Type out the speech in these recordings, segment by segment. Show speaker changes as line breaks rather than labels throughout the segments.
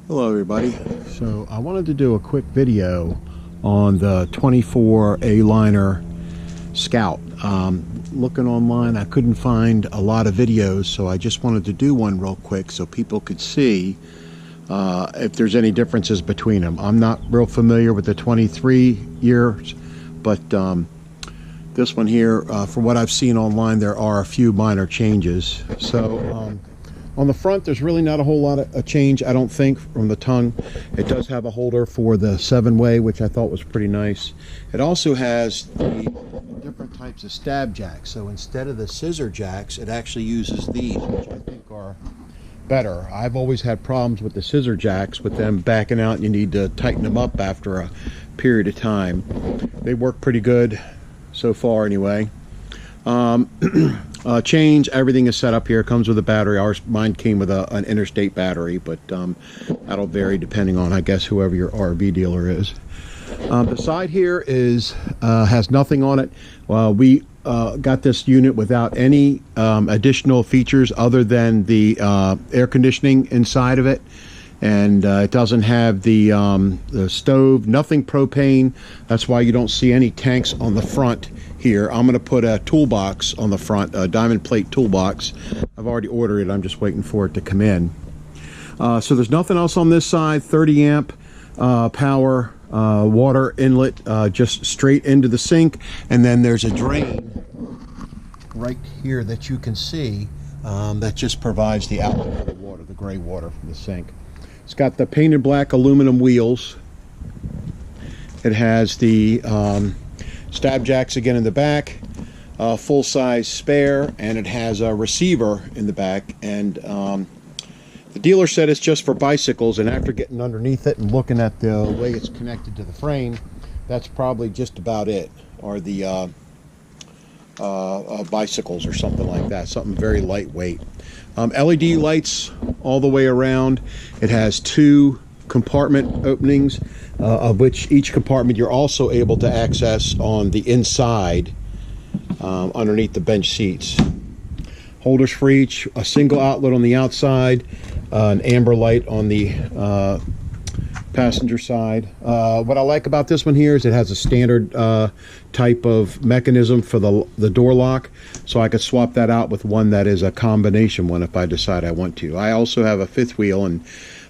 Hello everybody. So I wanted to do a quick video on the 24 Aliner Scout. Looking online, I couldn't find a lot of videos, so I just wanted to do one real quick so people could see if there's any differences between them. I'm not real familiar with the 23 years, but this one here, from what I've seen online, there are a few minor changes. So on the front, there's really not a whole lot of a change, I don't think, from the tongue. It does have a holder for the 7-way, which I thought was pretty nice. It also has the different types of stab jacks. So instead of the scissor jacks, it actually uses these, which I think are better. I've always had problems with the scissor jacks, with them backing out, and you need to tighten them up after a period of time. They work pretty good so far anyway. Change, everything is set up here. It comes with a battery. Mine came with an interstate battery, but that'll vary depending on, I guess, whoever your RV dealer is. The side here has nothing on it. We got this unit without any additional features other than the air conditioning inside of it. And it doesn't have the stove, nothing propane. That's why you don't see any tanks on the front here. I'm going to put a toolbox on the front, a diamond plate toolbox. I've already ordered it. I'm just waiting for it to come in. So there's nothing else on this side. 30 amp power, water inlet, just straight into the sink. And then there's a drain right here that you can see that just provides the outlet for the water, the gray water from the sink. It's got the painted black aluminum wheels. It has the stab jacks again in the back, full-size spare, and it has a receiver in the back. And the dealer said it's just for bicycles, and after getting underneath it and looking at the way it's connected to the frame, that's probably just about it, or the bicycles or something like that, something very lightweight. LED lights all the way around. It has 2 compartment openings, of which each compartment you're also able to access on the inside, underneath the bench seats. Holders for each, a single outlet on the outside, an amber light on the passenger side. What I like about this one here is it has a standard type of mechanism for the door lock, so I could swap that out with one that is a combination one if I decide I want to. I also have a 5th wheel, and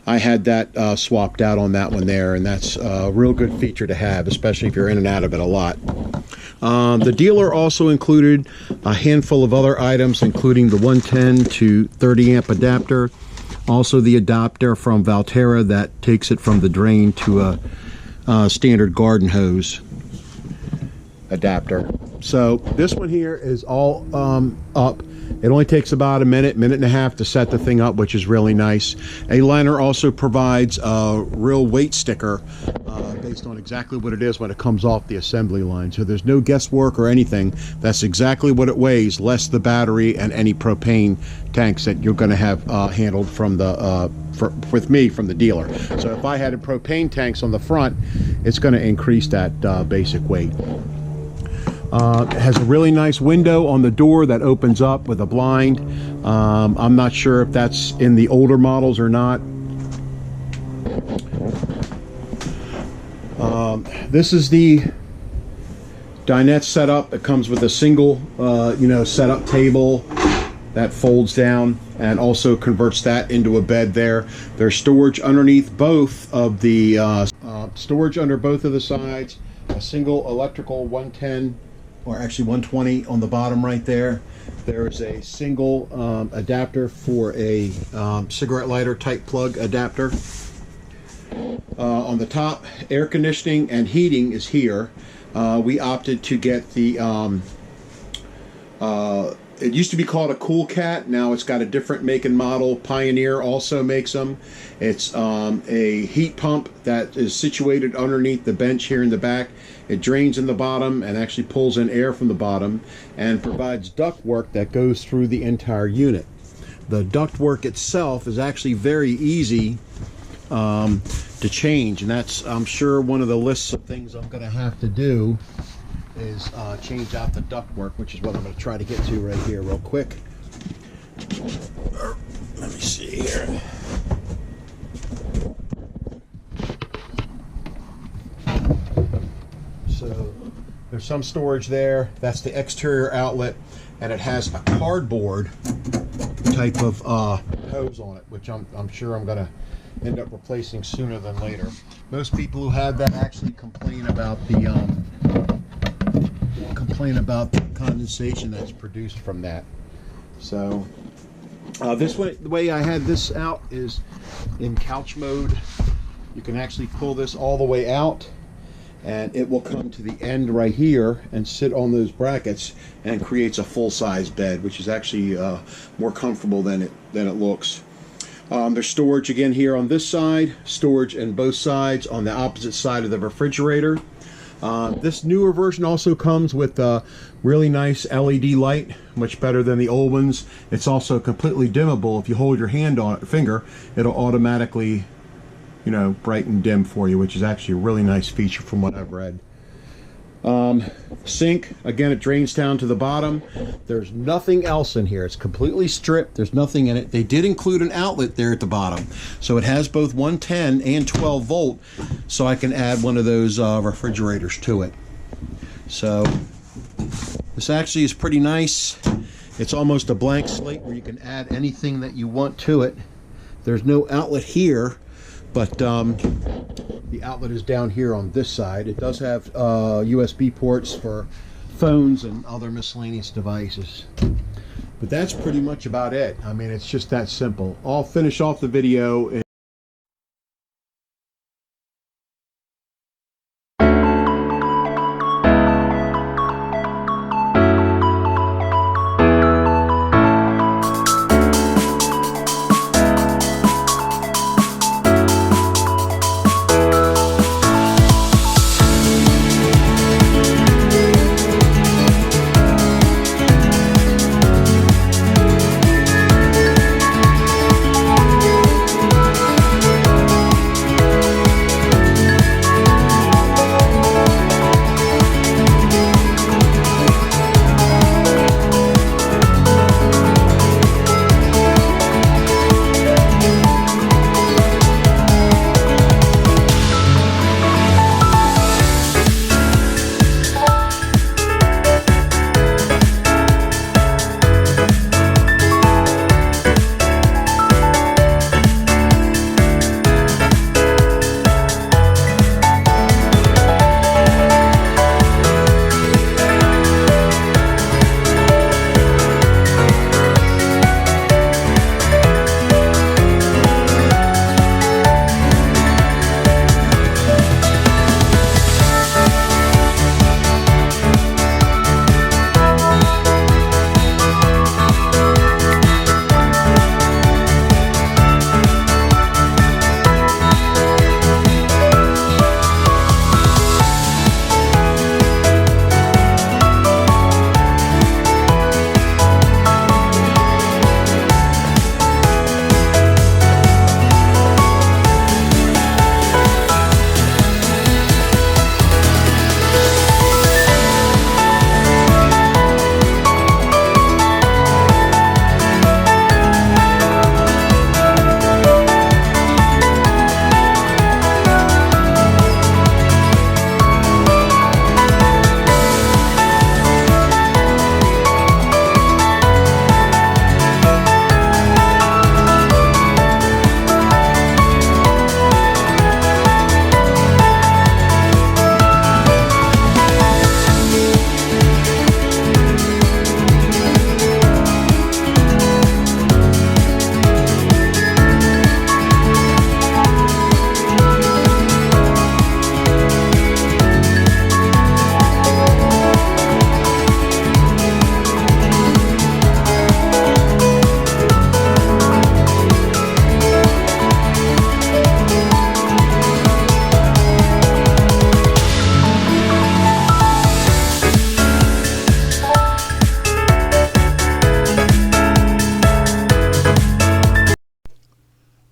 I had that swapped out on that one there, and that's a real good feature to have, especially if you're in and out of it a lot. The dealer also included a handful of other items, including the 110 to 30 amp adapter, also the adapter from Valterra that takes it from the drain to a standard garden hose adapter. So this one here is all up. It only takes about a minute and a half to set the thing up, which is really nice. Aliner also provides a real weight sticker based on exactly what it is when it comes off the assembly line. So there's no guesswork or anything. That's exactly what it weighs, less the battery and any propane tanks that you're going to have handled from the with me from the dealer. So if I had propane tanks on the front, it's going to increase that basic weight. It has a really nice window on the door that opens up with a blind. I'm not sure if that's in the older models or not. This is the dinette setup. It comes with a single setup table that folds down and also converts that into a bed there. There's storage underneath both of the storage under both of the sides. A single electrical 110, or actually 120 on the bottom right there. There is a single adapter for a cigarette lighter type plug adapter. On the top, air conditioning and heating is here. We opted to get the it used to be called a Cool Cat. Now it's got a different make and model. Pioneer also makes them. It's a heat pump that is situated underneath the bench here in the back. It drains in the bottom and actually pulls in air from the bottom and provides ductwork that goes through the entire unit. The ductwork itself is actually very easy to change, and that's, I'm sure, one of the lists of things I'm going to have to do is change out the ductwork, which is what I'm going to try to get to right here real quick. Let me see here. There's some storage there. That's the exterior outlet, and it has a cardboard type of hose on it, which I'm sure I'm going to end up replacing sooner than later. Most people who have that actually complain about the condensation that's produced from that. So this way, the way I had this out is in couch mode. You can actually pull this all the way out, and it will come to the end right here and sit on those brackets and creates a full-size bed, which is actually more comfortable than it looks. There's storage again here on this side, storage in both sides on the opposite side of the refrigerator. This newer version also comes with a really nice LED light, much better than the old ones. It's also completely dimmable. If you hold your hand on it, finger, it'll automatically, you know, brighten dim for you, which is actually a really nice feature from what I've read. Sink, again, it drains down to the bottom. There's nothing else in here. It's completely stripped. There's nothing in it. They did include an outlet there at the bottom, so it has both 110 and 12 volt, so I can add one of those refrigerators to it. So this actually is pretty nice. It's almost a blank slate where you can add anything that you want to it. There's no outlet here, but the outlet is down here on this side. It does have USB ports for phones and other miscellaneous devices. But that's pretty much about it. I mean, it's just that simple. I'll finish off the video.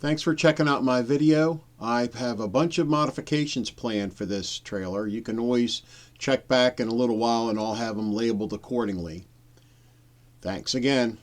Thanks for checking out my video. I have a bunch of modifications planned for this trailer. You can always check back in a little while and I'll have them labeled accordingly. Thanks again.